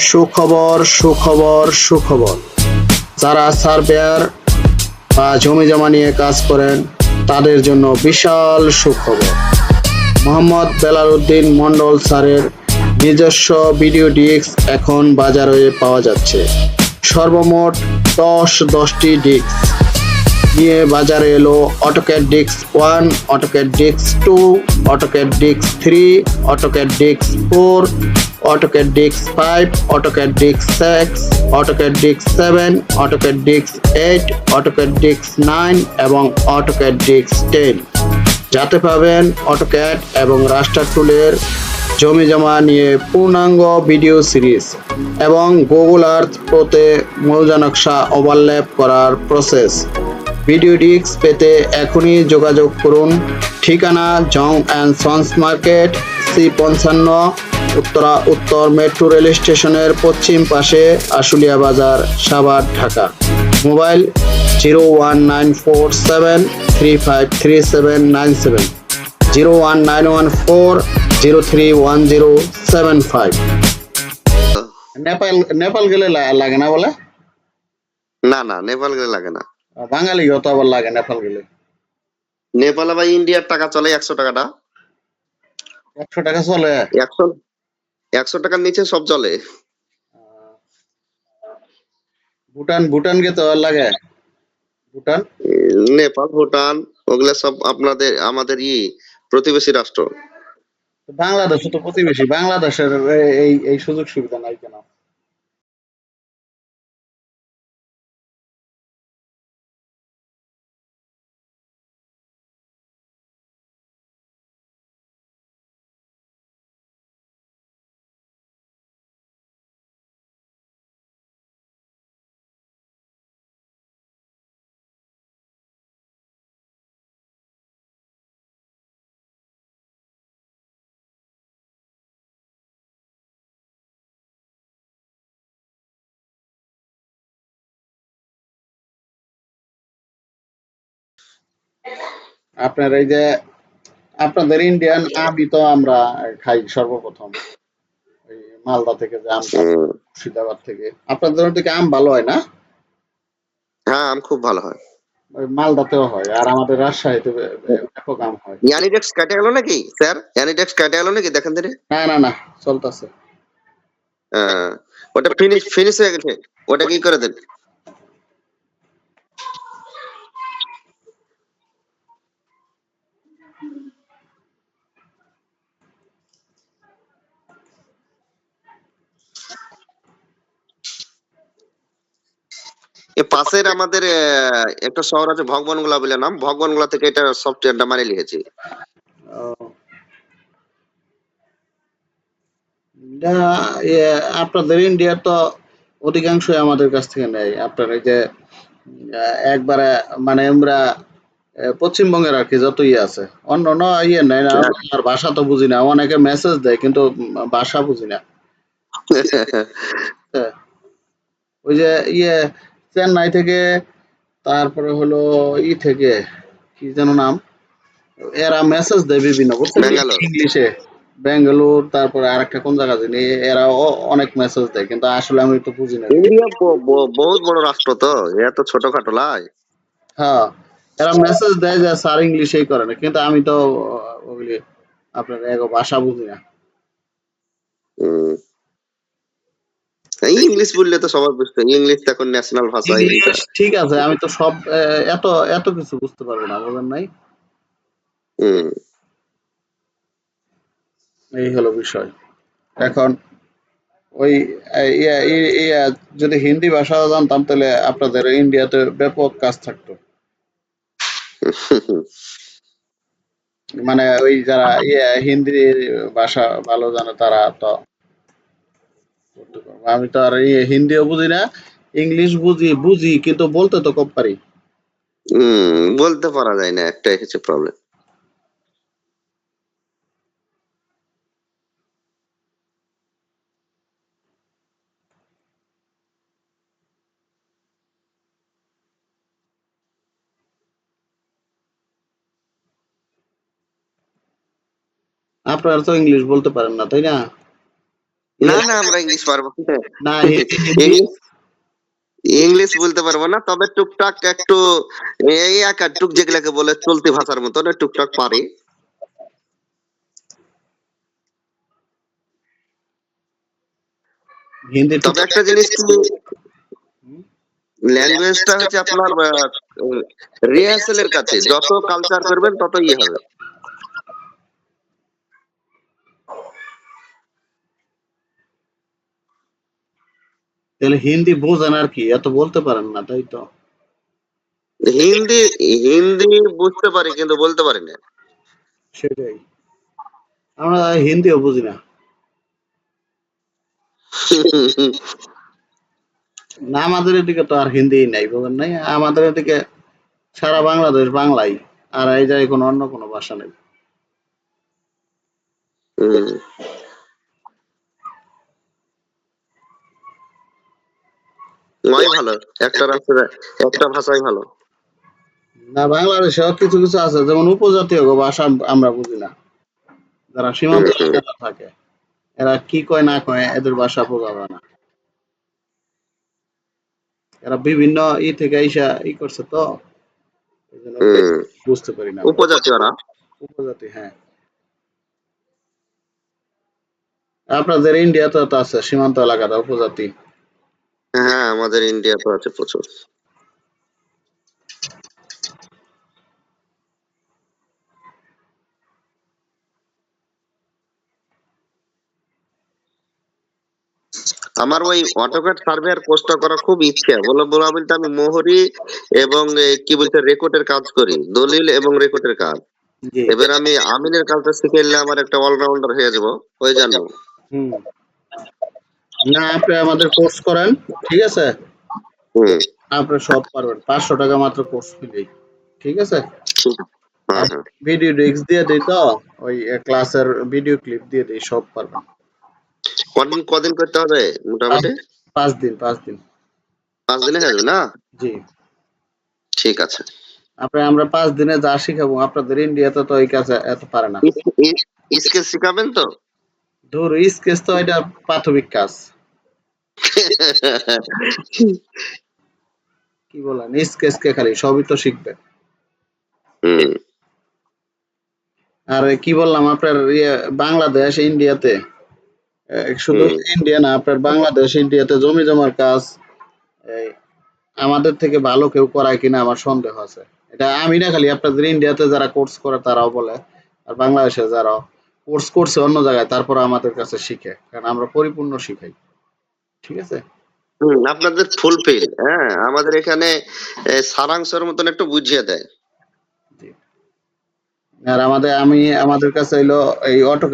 সুখবর, সুখবর, সুখবর। যারা সার্ভেয়ার বা জমি জমা নিয়ে কাজ করেন তাদের জন্য বিশাল সুখবর। মোহাম্মদ বেলালউদ্দিন মন্ডল স্যারের নিজস্ব ভিডিও ডিস্ক এখন বাজারে পাওয়া যাচ্ছে। সর্বমোট 10টি ডিস্ক নিয়ে বাজারে এলো AutoCAD disk 1, AutoCAD disk 2, AutoCAD disk 3, AutoCAD disk 4, AutoCAD disk 5, AutoCAD disk 6, AutoCAD disk 7, AutoCAD disk 8, AutoCAD disk 9 এবং অটোক্যাড ডিস্ক 10। যাতে পাবেন অটোক্যাড এবং রাস্টার টুলের জমি জমা নিয়ে পূর্ণাঙ্গ ভিডিও সিরিজ এবং গুগল আর্থ প্রোতে মৌজা নকশা ওভারল্যাপ করার প্রসেস। ভিডিও ডিস্ক পেতে এখনই যোগাযোগ করুন। ঠিকানা জং অ্যান্ড সন্স মার্কেট, C55, উত্তর মেট্রো রেল স্টেশনের পশ্চিম পাশে, আশুলিয়া বাজার, সাভার, ঢাকা। মোবাইল 01947353797, 01914031075। নেপাল নেপাল গেলে লাগে না বলে? না না, নেপাল গেলে লাগে না। বাঙালি তো আবার লাগে নেপাল গেলে। নেপালে ভাই ইন্ডিয়ার টাকা চলে 100 টাকাটা। 100 টাকা চলে? 100 টাকার নিচে সব চলে। ভুটান গে তো লাগে। ভুটান, নেপাল, ভুটান ওগুলা সব আমাদের প্রতিবেশী রাষ্ট্র। বাংলাদেশ তো প্রতিবেশী। বাংলাদেশের এই সুযোগ সুবিধা নাই কেন? আপনার এই যে আপনাদের ইন্ডিয়ান আমই তো আমরা খাই সর্বপ্রথম। ওই মালদা থেকে যে আমটা আসে, হুম, মুর্শিদাবাদ থেকে। আপনাদের ওদিকে আম ভালো হয় না? হ্যাঁ, আম খুব ভালো হয়। ওই মালদাতেও হয়, আর আমাদের রাজশাহীতে ব্যাপক আম হয়। ইয়ানিডেক্স কেটে গেল নাকি স্যার? ইয়ানিডেক্স কেটে গেল নাকি দেখেন দিনে? না না না, চলতেছে। হ্যাঁ, ওটা ফিনিশ ফিনিশ হয়ে গেছে। ওটা কি করে দেন? এ পাশের আমাদের একটা শহর আছে ভগবানগোলা বলে নাম, ভগবানগোলা থেকে এটা সফটওয়্যারটা মারি লিখেছি। ও, না, ইয়ে, আপনাদের ইন্ডিয়া তো অধিকাংশই আমাদের কাছ থেকে নেয়। আপনার এই যে একবারে মানে আমরা পশ্চিমবঙ্গের আর কি যত ইয়ে আছে, অন্য অন্য ইয়ে নেয় না। আমরা আর ভাষা তো বুঝি না। অনেকে মেসেজ দেয় কিন্তু ভাষা বুঝি না। হ্যাঁ, ওই যে ইয়ে চেন্নাই থেকে, তারপরে হলো থেকে কি যেন নাম, এরা মেসেজ দেয় বিভিন্ন, বুঝছেন নি? ব্যাঙ্গালোর। ইংলিশে। বেঙ্গালুর, তারপরে আরেকটা কোন জায়গা জানি, এরা অনেক মেসেজ দেয় কিন্তু আসলে আমি তো বুঝি না। ইন্ডিয়া বহুত বড় রাষ্ট্র তো, এত ছোটখাটো লাই। হ্যাঁ, এরা মেসেজ দেয় যে স্যার ইংলিশেই করেন, কিন্তু আমি তো ওগুলি আপনার এক ভাষা বুঝি না। হুম, এই ইংলিশ বললে তো সবাই বুঝতো, ইংলিশ তো এখন ন্যাশনাল ভাষা এইটা। ইংলিশ ঠিক আছে, আমি তো সব এত এত কিছু বুঝতে পারবো না, বুঝেন নাই? হুম, এই হলো বিষয়। এখন ওই যদি হিন্দি ভাষা জানতাম তাহলে আপনাদের ইন্ডিয়াতে ব্যাপক কাজ থাকতো। মানে ওই যারা হিন্দি ভাষা ভালো জানে তারা তো করতে পারবে। আমি তো আর হিন্দিও বুঝি না, ইংলিশ বুঝি বুঝি কিন্তু বলতে তো কম পারি। বলতে পারা যায় না, একটাই হচ্ছে প্রবলেম। আপনারা তো ইংলিশ বলতে পারেন না, তাই না? না না, আমরা ইংলিশ পারবো না। না হিন্দি ইংলিশ ইংলিশ বলতে পারবো না, তবে টুকটাক একটু এই এক টুক যেগুলাকে বলে চলতি ভাষার মতন টুকটাক পারি। হিন্দি তবে একটা জিনিস কি, ল্যাঙ্গুয়েজটা হচ্ছে আপনার রিহার্সালের কাছে, যত কালচার করবেন তত ইয়ে হবে। তাহলে হিন্দি বোঝেন আর কি, এত বলতে পারেন না, তাই তো? হিন্দি হিন্দি বুঝতে পারি কিন্তু বলতে পারি না। সেটাই, আমরা হিন্দিও বুঝি না। না, আমাদের এদিকে তো আর হিন্দি নাই, বুঝেন নাই, আমাদের এদিকে সারা বাংলাদেশ বাংলাই, আর এই জায়গায় কোনো অন্য কোনো ভাষা নেই। হুম, নয় ভালো, একটা রাষ্ট্রে একটা ভাষাই ভালো। না, বাংলাদেশেও কিছু কিছু আছে, যেমন উপজাতীয় ভাষা আমরা বুঝি না, যারা সীমান্ত হুম, এলাকায় থাকে, এরা কি কয় না কয় এদের ভাষা বোঝা যায় না। এরা বিভিন্ন থেকে আইসা করছে তো, এই জন্য হুম, বুঝতে পারি না আমরা। উপজাতীয়রা। উপজাতি, হ্যাঁ। আপনাদের ইন্ডিয়াতে তো আছে সীমান্ত এলাকাটা উপজাতি। হ্যাঁ, আমাদের ইন্ডিয়াতে আছে প্রচুর। আমার ওই অটোক্যাড সার্ভেয়ার কোর্সটা করা খুব ইচ্ছে, বলা বলতে আমি মোহরি এবং কি বলছে রেকর্ডের কাজ করি, দলিল এবং রেকর্ডের কাজ। জি। এবার আমি আমিনের কাজটা শিখে নিলে আমার একটা অলরাউন্ডার হয়ে যাবো, হয়ে জানো। হুম। না, আপনি আমাদের কোর্স করেন, ঠিক আছে, হুম, আপনি সব পারবেন, 500 টাকা মাত্র কোর্স ফি। ঠিক আছে। ঠিক। হ্যাঁ আর হ্যাঁ। ভিডিও ডিস্ক দিয়ে দিই তো, ওই ক্লাসের ভিডিও ক্লিপ দিয়ে দিই, সব পারবেন। কদিন কদিন করতে হবে পাঁচ মোটামুটি? 5 দিন, 5 দিন। 5 দিনে হয়ে যাবে না? জি। ঠিক আছে। আমরা 5 দিনে যা শিখাবো, আপনাদের ইন্ডিয়াতে তো এই কাজ এত পারে না। স্কেচ শিখাবেন তো? ধর, স্কেচ তো এটা প্রাথমিক কাজ, কি বলেন, স্কেচ কে খালি, সবই তো শিখবে। হুম, আর কি বললাম, আপনার বাংলাদেশ ইন্ডিয়াতে, শুধু হুম, ইন্ডিয়া না, আপনার বাংলাদেশ ইন্ডিয়াতে জমি জমার কাজ এই, আমাদের থেকে ভালো কেউ করায় কিনা আমার সন্দেহ আছে। এটা আমি না, খালি আপনাদের ইন্ডিয়াতে যারা কোর্স করে তারাও বলে, আর বাংলাদেশে যারা কোর্স করছে অন্য জায়গায়, তারপর আমাদের কাছে শিখে, কারণ আমরা পরিপূর্ণ শিখাই। ঠিক আছে। হুম, আপনাদের ফুলফিল, হ্যাঁ, আমাদের এখানে সারাংশের মতন একটু বুঝিয়ে দেয়। জি। আর আমাদের কাছে হইলো এই অটো